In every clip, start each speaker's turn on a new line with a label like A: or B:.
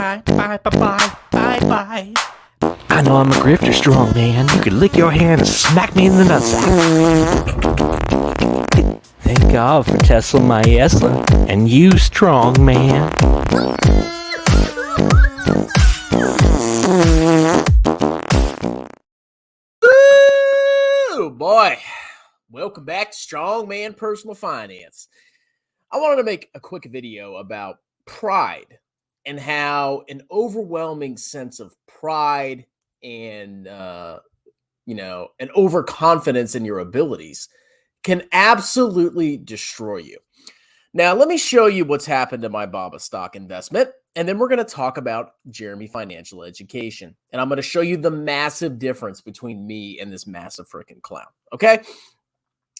A: bye, bye, bye, bye, bye, bye.
B: I know I'm a grifter, strong man. You could lick your hand and smack me in the nutsack. Thank God for Tesla Maesla and you, strong man.
A: Ooh, boy. Welcome back to Strong Man Personal Finance. I wanted to make a quick video about pride and how an overwhelming sense of pride and, an overconfidence in your abilities can absolutely destroy you. Now, let me show you what's happened to my Baba stock investment, and then we're going to talk about Jeremy Financial Education. And I'm going to show you the massive difference between me and this massive freaking clown. Okay.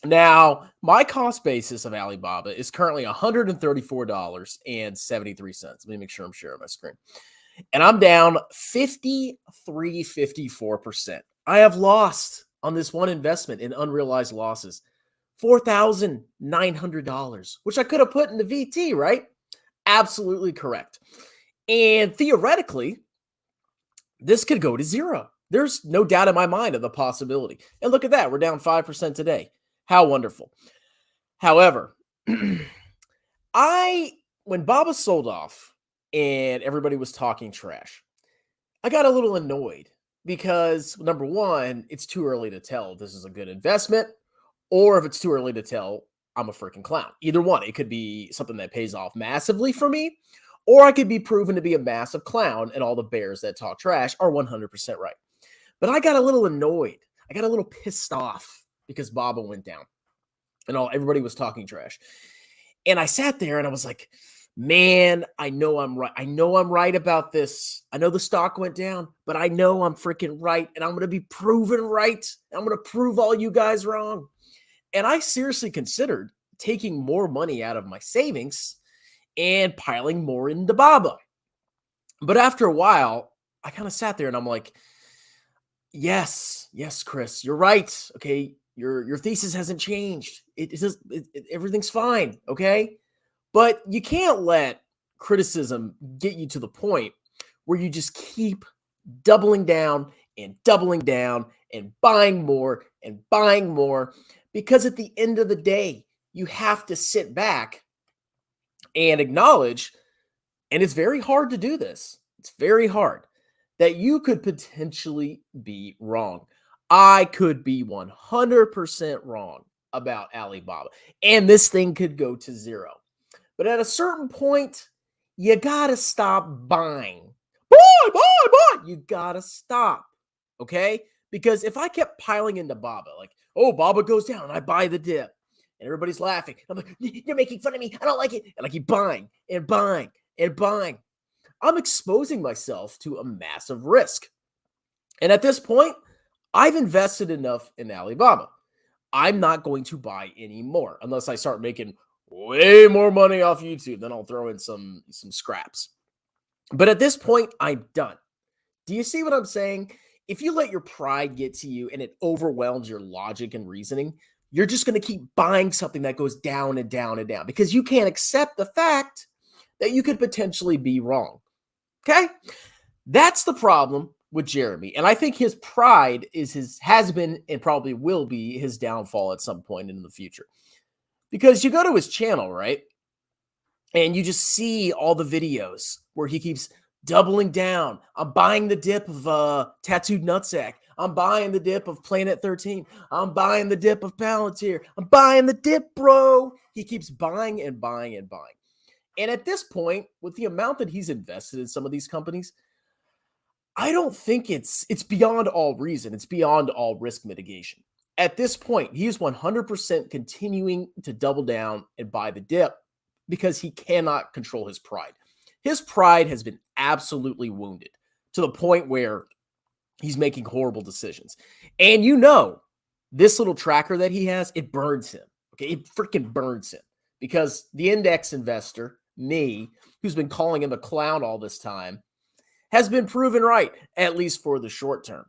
A: Now, my cost basis of Alibaba is currently $134.73. Let me make sure I'm sharing my screen. And I'm down 54%. I have lost on this one investment in unrealized losses $4,900, which I could have put into VT, right? Absolutely correct. And theoretically, this could go to zero. There's no doubt in my mind of the possibility. And look at that. We're down 5% today. How wonderful. However, when Baba sold off and everybody was talking trash, I got a little annoyed because, number one, it's too early to tell if this is a good investment, or if it's too early to tell, I'm a freaking clown. Either one. It could be something that pays off massively for me, or I could be proven to be a massive clown and all the bears that talk trash are 100% right. But I got a little annoyed. I got a little pissed off because Baba went down and everybody was talking trash. And I sat there and I was like, man, I know I'm right. I know I'm right about this. I know the stock went down, but I know I'm freaking right. And I'm going to be proven right. I'm going to prove all you guys wrong. And I seriously considered taking more money out of my savings and piling more into Baba. But after a while, I kind of sat there and I'm like, yes, Chris, you're right. Okay. Your thesis hasn't changed. Everything's fine. Okay. But you can't let criticism get you to the point where you just keep doubling down and buying more and buying more, because at the end of the day, you have to sit back and acknowledge, and it's very hard to do this. It's very hard that you could potentially be wrong. I could be 100% wrong about Alibaba, and this thing could go to zero. But at a certain point, you got to stop buying. Buy. You got to stop, okay? Because if I kept piling into Baba, like, oh, Baba goes down, and I buy the dip, and everybody's laughing. I'm like, you're making fun of me. I don't like it. And I keep buying and buying and buying. I'm exposing myself to a massive risk. And at this point, I've invested enough in Alibaba. I'm not going to buy anymore unless I start making way more money off YouTube. Then I'll throw in some scraps. But at this point, I'm done. Do you see what I'm saying? If you let your pride get to you and it overwhelms your logic and reasoning, you're just going to keep buying something that goes down and down and down because you can't accept the fact that you could potentially be wrong. Okay? That's the problem with Jeremy. And I think his pride has been and probably will be his downfall at some point in the future. Because you go to his channel, right? And you just see all the videos where he keeps doubling down. I'm buying the dip of Tattooed Nutsack. I'm buying the dip of Planet 13. I'm buying the dip of Palantir. I'm buying the dip, bro. He keeps buying and buying and buying. And at this point, with the amount that he's invested in some of these companies, I don't think it's beyond all reason. It's beyond all risk mitigation. At this point, he is 100% continuing to double down and buy the dip because he cannot control his pride. His pride has been absolutely wounded to the point where he's making horrible decisions. And this little tracker that he has, it burns him. Okay, it freaking burns him because the index investor, me, who's been calling him a clown all this time, has been proven right, at least for the short term.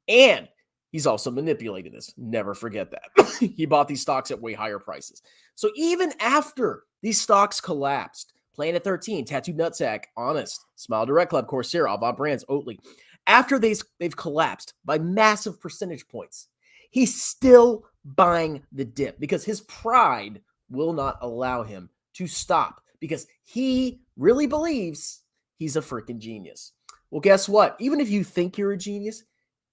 A: And he's also manipulated this. Never forget that. He bought these stocks at way higher prices. So even after these stocks collapsed, Planet 13, Tattooed Nutsack, Honest, Smile Direct Club, Coursera, Avant Brands, Oatly. After they've collapsed by massive percentage points, he's still buying the dip because his pride will not allow him to stop because he really believes he's a freaking genius. Well, guess what? Even if you think you're a genius,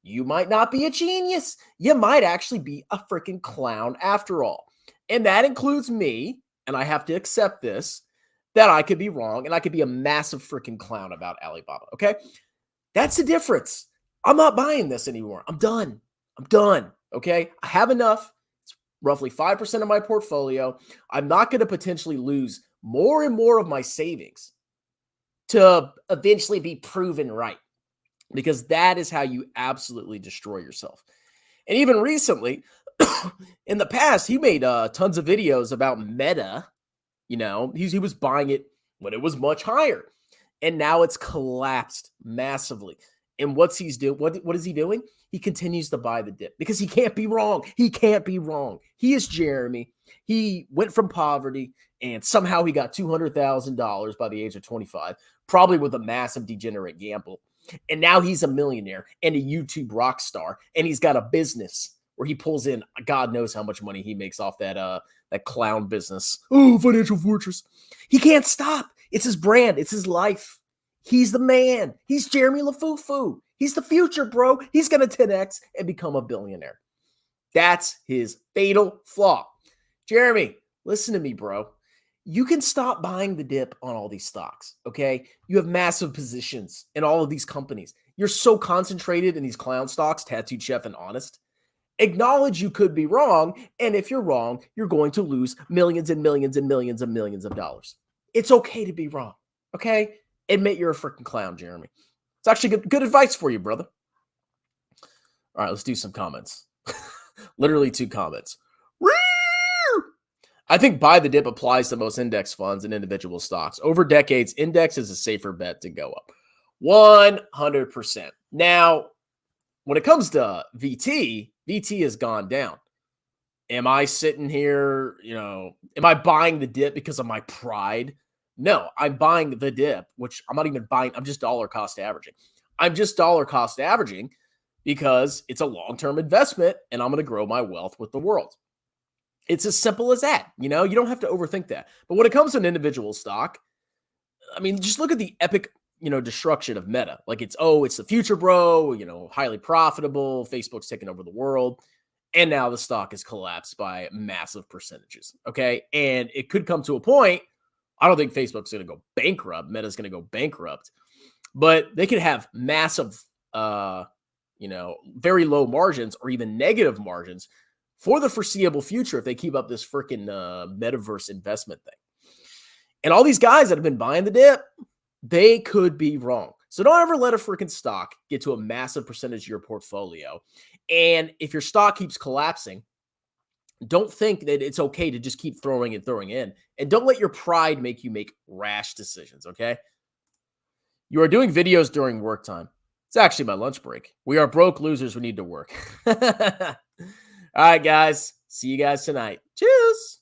A: you might not be a genius. You might actually be a freaking clown after all. And that includes me, and I have to accept this, that I could be wrong and I could be a massive freaking clown about Alibaba, okay? That's the difference. I'm not buying this anymore. I'm done. Okay? I have enough. It's roughly 5% of my portfolio. I'm not going to potentially lose more and more of my savings to eventually be proven right because that is how you absolutely destroy yourself. And even recently, in the past, he made tons of videos about Meta. You know, he was buying it when it was much higher. And now it's collapsed massively. And what's he's doing? What is he doing? He continues to buy the dip because he can't be wrong. He can't be wrong. He is Jeremy. He went from poverty and somehow he got $200,000 by the age of 25, probably with a massive degenerate gamble. And now he's a millionaire and a YouTube rock star. And he's got a business where he pulls in God knows how much money he makes off that clown business. Oh, Financial Fortress. He can't stop. It's his brand. It's his life. He's the man. He's Jeremy LaFufu. He's the future, bro. He's going to 10X and become a billionaire. That's his fatal flaw. Jeremy, listen to me, bro. You can stop buying the dip on all these stocks, okay? You have massive positions in all of these companies. You're so concentrated in these clown stocks, Tattooed Chef and Honest. Acknowledge you could be wrong, and if you're wrong, you're going to lose millions and millions and millions and millions of dollars. It's okay to be wrong, okay? Admit you're a freaking clown, Jeremy. It's actually good advice for you, brother. All right, let's do some comments. Literally 2 comments. I think buy the dip applies to most index funds and individual stocks. Over decades, index is a safer bet to go up. 100%. Now, when it comes to VT has gone down. Am I sitting here, am I buying the dip because of my pride? No, I'm buying the dip, which I'm not even buying. I'm just dollar cost averaging. I'm just dollar cost averaging because it's a long-term investment and I'm going to grow my wealth with the world. It's as simple as that. You don't have to overthink that. But when it comes to an individual stock, I mean, just look at the epic, destruction of Meta. Like it's the future, bro, highly profitable. Facebook's taking over the world. And now the stock has collapsed by massive percentages. Okay. And it could come to a point. I don't think Facebook's going to go bankrupt. Meta's going to go bankrupt. But they could have massive, very low margins or even negative margins for the foreseeable future if they keep up this freaking metaverse investment thing. And all these guys that have been buying the dip, they could be wrong. So don't ever let a freaking stock get to a massive percentage of your portfolio. And if your stock keeps collapsing, don't think that it's okay to just keep throwing in. And don't let your pride make you make rash decisions, okay? You are doing videos during work time. It's actually my lunch break. We are broke losers who need to work. All right, guys. See you guys tonight. Cheers.